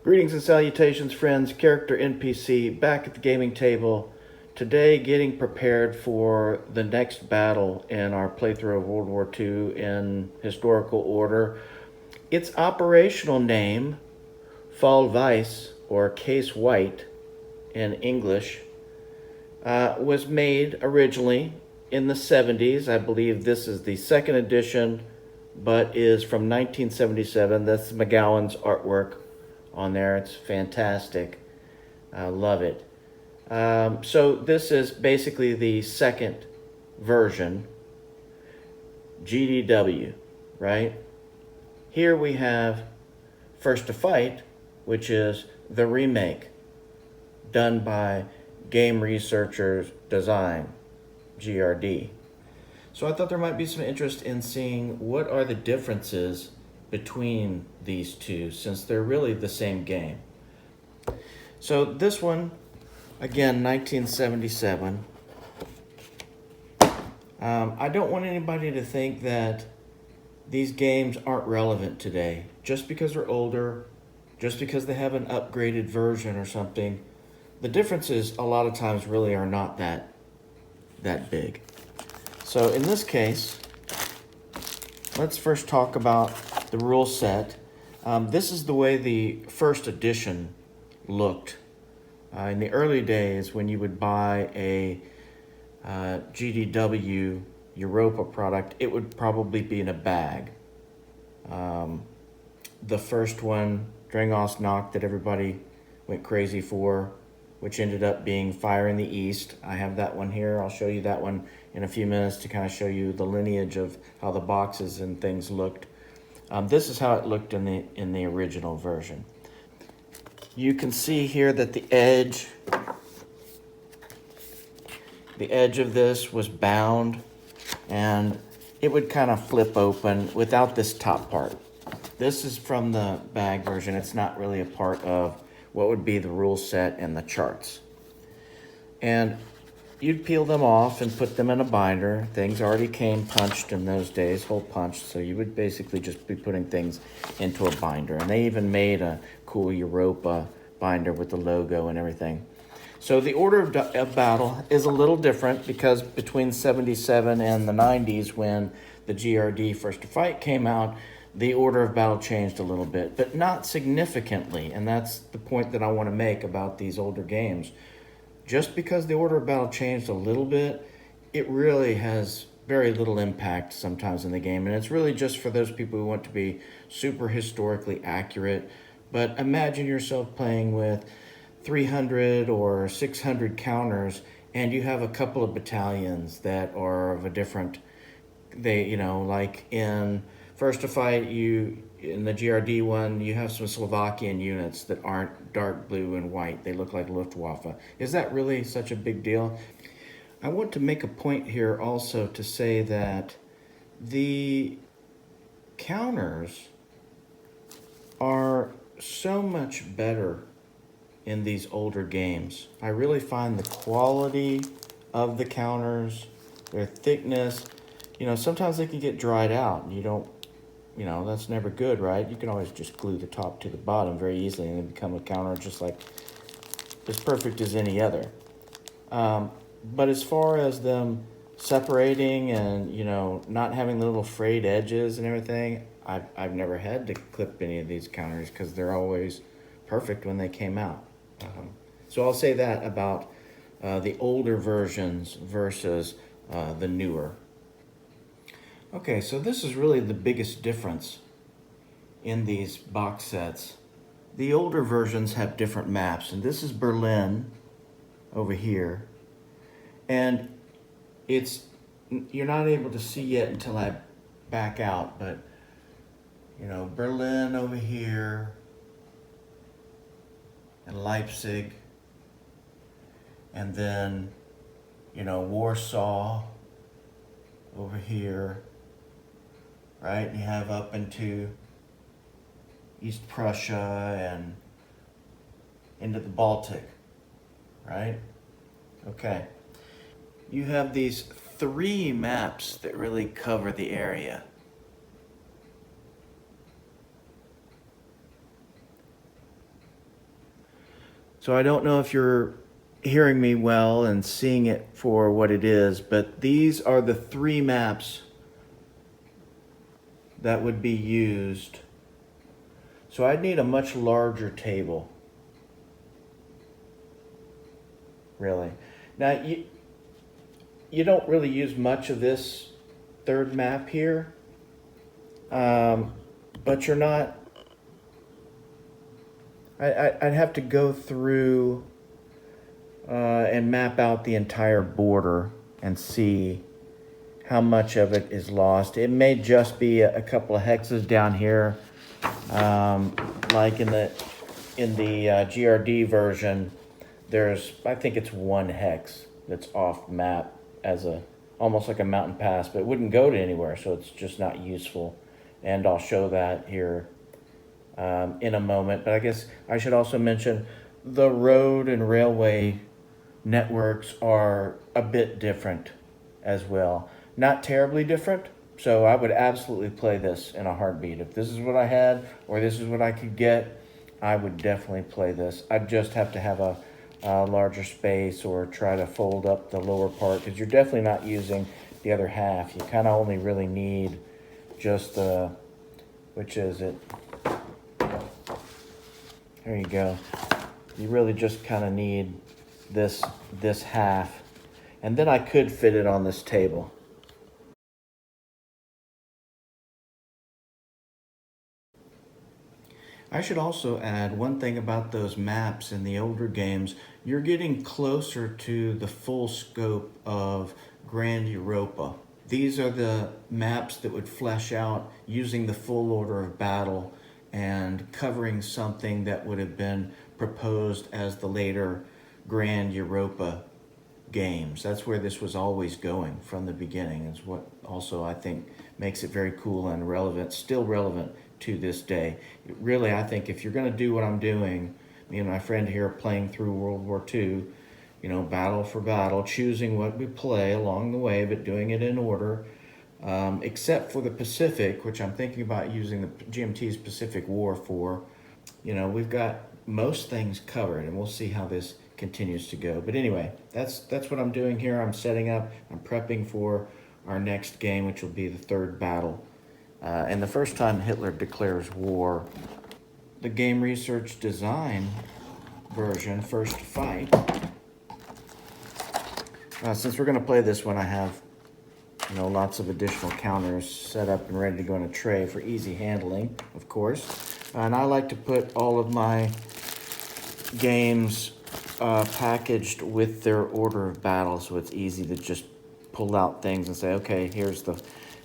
Greetings and salutations, friends. Character NPC back at the gaming table. Today, getting prepared for the next battle in our playthrough of World War II in historical order. Its operational name, Fall Weiss, or Case White in English, was made originally in the 70s. I believe this is the second edition, but is from 1977. That's McGowan's artwork on there. It's fantastic. I love it. So this is basically the second version, GDW, right? Here we have First to Fight, which is the remake done by Game Researchers Design, GRD. So I thought there might be some interest in seeing what are the differences between these two, since they're really the same game. So this one, again, 1977. I don't want anybody to think that these games aren't relevant today. Just because they're older, just because they have an upgraded version or something, the differences a lot of times really are not that big. So in this case, let's first talk about the rule set. This is the way the first edition looked. In the early days, when you would buy a GDW Europa product, it would probably be in a bag. The first one, Drangos Knock, that everybody went crazy for, which ended up being Fire in the East. I have that one here. I'll show you that one in a few minutes to kind of show you the lineage of how the boxes and things looked. This is how it looked in the original version. You can see here that the edge of this was bound, and it would kind of flip open without this top part. This is from the bag version. It's not really a part of what would be the rule set and the charts. And you'd peel them off and put them in a binder. Things already came punched in those days, hole punched, so you would basically just be putting things into a binder. And they even made a cool Europa binder with the logo and everything. So the order of battle is a little different, because between 77 and the 90s, when the GRD First to Fight came out, the order of battle changed a little bit, but not significantly. And that's the point that I want to make about these older games. Just because the order of battle changed a little bit, it really has very little impact sometimes in the game. And it's really just for those people who want to be super historically accurate. But imagine yourself playing with 300 or 600 counters, and you have a couple of battalions that are of a different, like in First to Fight, in the GRD one, you have some Slovakian units that aren't dark blue and white. They look like Luftwaffe. Is that really such a big deal? I want to make a point here also to say that the counters are so much better in these older games. I really find the quality of the counters, their thickness, sometimes they can get dried out, and you don't, that's never good, right? You can always just glue the top to the bottom very easily, and they become a counter just like as perfect as any other. But as far as them separating and, not having the little frayed edges and everything, I've never had to clip any of these counters, because they're always perfect when they came out. So I'll say that about the older versions versus the newer. Okay, so this is really the biggest difference in these box sets. The older versions have different maps, and this is Berlin over here. And you're not able to see yet until I back out, but Berlin over here, and Leipzig, and then Warsaw over here, right? And you have up into East Prussia and into the Baltic, right? Okay. You have these three maps that really cover the area. So I don't know if you're hearing me well and seeing it for what it is, but these are the 3 maps that would be used. So I'd need a much larger table, really. Now, you don't really use much of this 3rd map here, but you're not, I'd have to go through and map out the entire border and see how much of it is lost. It may just be a couple of hexes down here, like in the GRD version. There's, I think it's 1 hex that's off map as almost like a mountain pass, but it wouldn't go to anywhere, so it's just not useful. And I'll show that here in a moment. But I guess I should also mention the road and railway networks are a bit different as well. Not terribly different, so I would absolutely play this in a heartbeat. If this is what I had, or this is what I could get, I would definitely play this. I'd just have to have a larger space or try to fold up the lower part, because you're definitely not using the other half. You kind of only really need just the, which is it? There you go. You really just kind of need this half, and then I could fit it on this table. I should also add one thing about those maps in the older games. You're getting closer to the full scope of GRD Europa. These are the maps that would flesh out using the full order of battle and covering something that would have been proposed as the later GRD Europa games. That's where this was always going from the beginning. Is what also I think makes it very cool and relevant, still relevant to this day. Really, I think if you're going to do what I'm doing, me and my friend here playing through World War II, you know, battle for battle, choosing what we play along the way, but doing it in order, except for the Pacific, which I'm thinking about using the GMT's Pacific War for. You know, we've got most things covered, and we'll see how this continues to go. But anyway, that's what I'm doing here. I'm setting up, I'm prepping for our next game, which will be the 3rd battle. And the first time Hitler declares war. The Game Research Design version, First Fight. Since we're going to play this one, I have, you know, lots of additional counters set up and ready to go in a tray for easy handling, of course. And I like to put all of my games packaged with their order of battle, so it's easy to just pull out things and say, okay, here's the,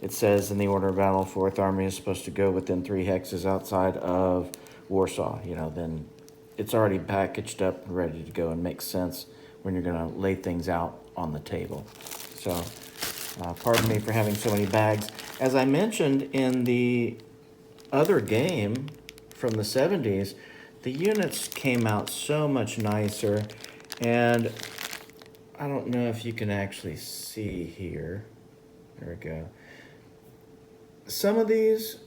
it says in the order of battle, 4th Army is supposed to go within 3 hexes outside of Warsaw. You know, then it's already packaged up and ready to go and makes sense when you're going to lay things out on the table. So, pardon me for having so many bags. As I mentioned in the other game from the 70s, the units came out so much nicer, and I don't know if you can actually see here. There we go. Some of these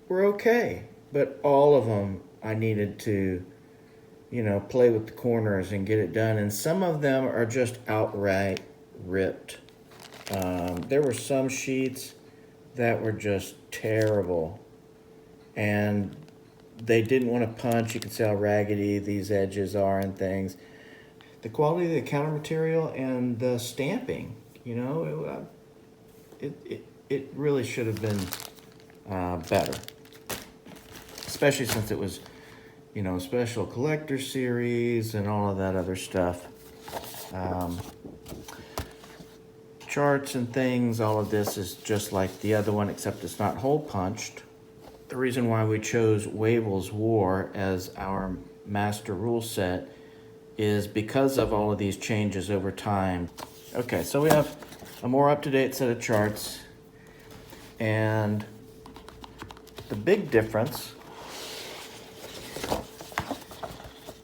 were okay, but all of them I needed to, you know, play with the corners and get it done. And some of them are just outright ripped. There were some sheets that were just terrible, and they didn't want to punch. You can see how raggedy these edges are and things. The quality of the counter material and the stamping, you know, it really should have been better, especially since it was, you know, special collector series and all of that other stuff. Charts and things, all of this is just like the other one, except it's not hole punched. The reason why we chose Wavell's War as our master rule set is because of all of these changes over time. Okay, so we have a more up-to-date set of charts, and the big difference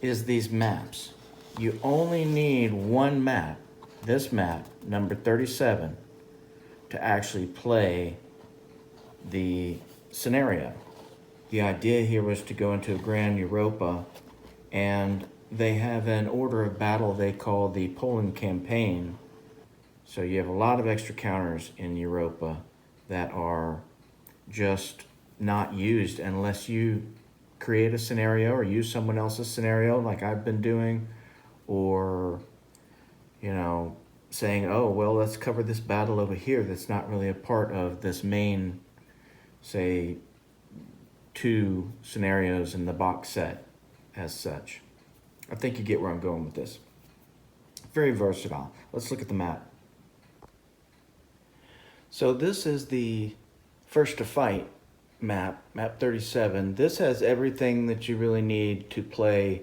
is these maps. You only need one map, this map, number 37, to actually play the scenario. The idea here was to go into a GRD Europa and they have an order of battle they call the Poland campaign. So you have a lot of extra counters in Europa that are just not used unless you create a scenario or use someone else's scenario like I've been doing, or, you know, saying, oh, well, let's cover this battle over here that's not really a part of this main, say, 2 scenarios in the box set as such. I think you get where I'm going with this. Very versatile. Let's look at the map. So this is the First to Fight map, map 37. This has everything that you really need to play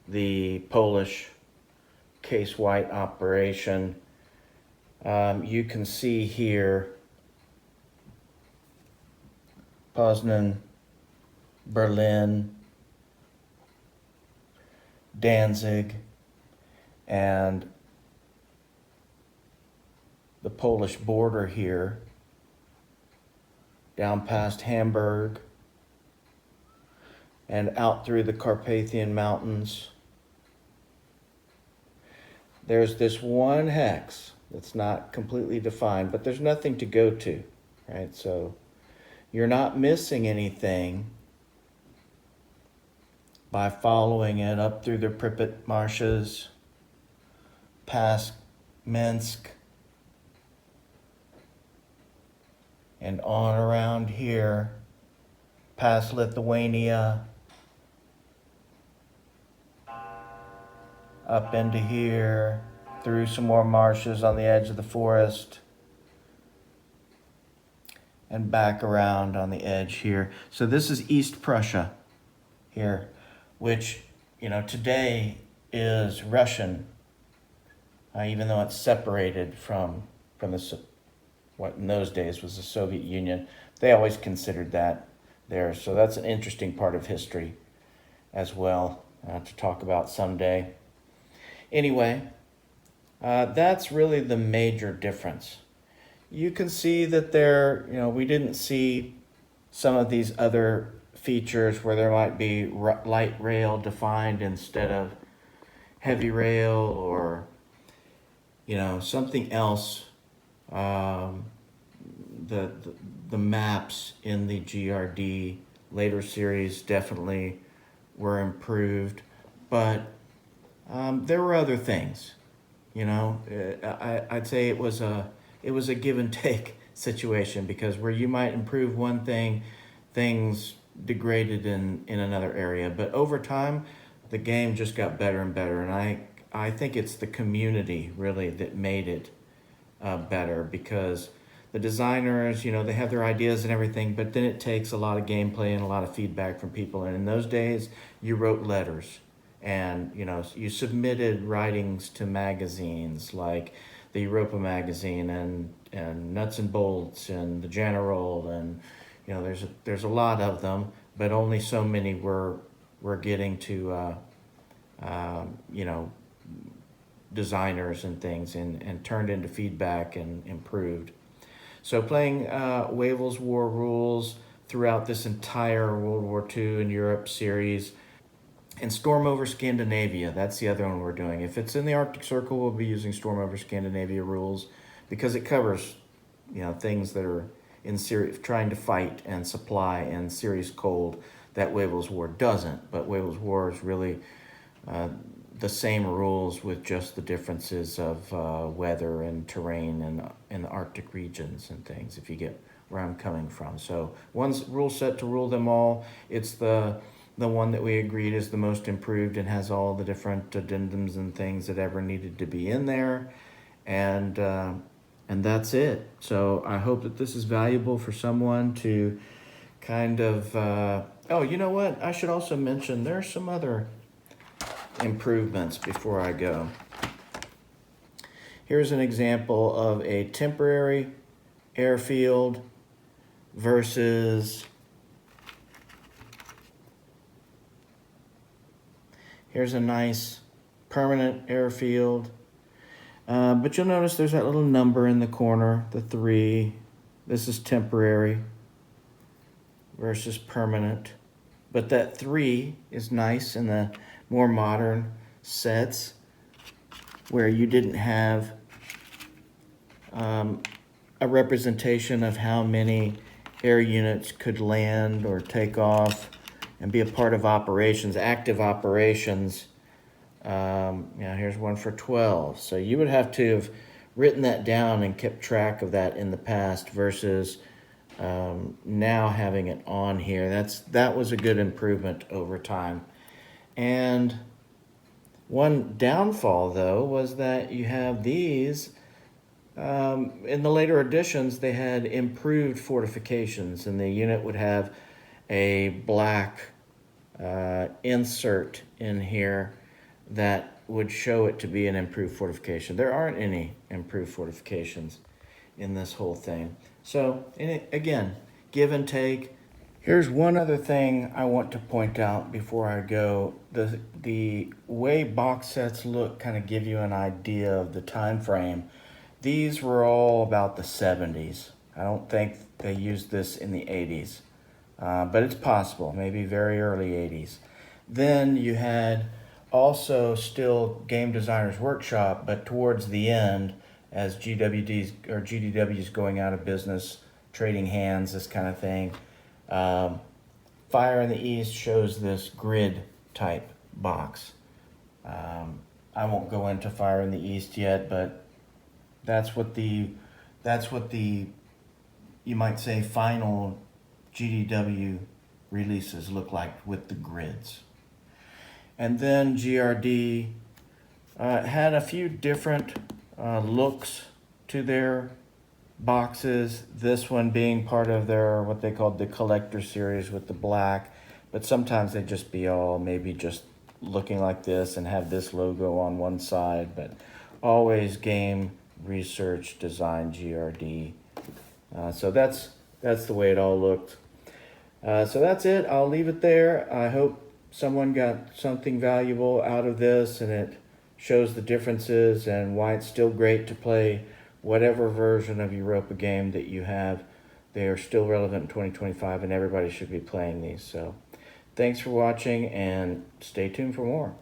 the Polish case white operation. You can see here Poznan, Berlin, Danzig, and the Polish border here, down past Hamburg, and out through the Carpathian Mountains. There's this one hex that's not completely defined, but there's nothing to go to, right? So you're not missing anything by following it up through the Pripyat marshes, past Minsk, and on around here, past Lithuania, up into here, through some more marshes on the edge of the forest, and back around on the edge here. So this is East Prussia here, which, you know, today is Russian, even though it's separated from the what in those days was the Soviet Union. They always considered that there. So that's an interesting part of history as well to talk about someday. Anyway, that's really the major difference. You can see that there, you know, we didn't see some of these other features where there might be light rail defined instead of heavy rail, or, you know, something else. The maps in the GRD later series definitely were improved, but there were other things. You know, I'd say it was a give and take situation, because where you might improve one thing, things degraded in another area. But over time, the game just got better and better, and I think it's the community really that made it better, because the designers, you know, they have their ideas and everything, but then it takes a lot of gameplay and a lot of feedback from people. And in those days, you wrote letters, and, you know, you submitted writings to magazines like the Europa magazine and Nuts and Bolts and the General, and, you know, there's a lot of them, but only so many were getting to you know, designers and things, and turned into feedback and improved. So playing Wavell's War rules throughout this entire World War II and Europe series, and Storm over Scandinavia, that's the other one we're doing. If it's in the Arctic Circle, we'll be using Storm over Scandinavia rules, because it covers, you know, things that are in serious, trying to fight and supply in serious cold, that Wavell's War doesn't. But Wavell's War is really the same rules, with just the differences of weather and terrain in the Arctic regions and things, if you get where I'm coming from. So one's rule set to rule them all. It's the one that we agreed is the most improved and has all the different addendums and things that ever needed to be in there. And that's it. So I hope that this is valuable for someone to kind of, oh, you know what? I should also mention there's some other improvements before I go. Here's an example of a temporary airfield versus, here's a nice permanent airfield. But you'll notice there's that little number in the corner, the 3. This is temporary versus permanent. But that 3 is nice in the more modern sets where you didn't have a representation of how many air units could land or take off and be a part of operations, active operations. Here's one for 12. So you would have to have written that down and kept track of that in the past versus now having it on here. That was a good improvement over time. And one downfall, though, was that you have these. In the later editions, they had improved fortifications, and the unit would have a black insert in here that would show it to be an improved fortification. There aren't any improved fortifications in this whole thing. So, again, give and take. Here's one other thing I want to point out before I go. The way box sets look kind of give you an idea of the time frame. These were all about the 70s. I don't think they used this in the 80s, but it's possible, maybe very early 80s. Then you had also still Game Designers Workshop, but towards the end, as GDW's going out of business, trading hands, this kind of thing. Fire in the East shows this grid type box. I won't go into Fire in the East yet, but that's what the you might say final GDW releases look like with the grids. And then GRD had a few different looks to their boxes. This one being part of their what they called the collector series with the black, but sometimes they'd just be all maybe just looking like this and have this logo on one side, but always Game Research Design GRD. So that's the way it all looked. So that's it. I'll leave it there. I hope someone got something valuable out of this, and it shows the differences and why it's still great to play whatever version of Europa game that you have. They are still relevant in 2025, and everybody should be playing these. So thanks for watching, and stay tuned for more.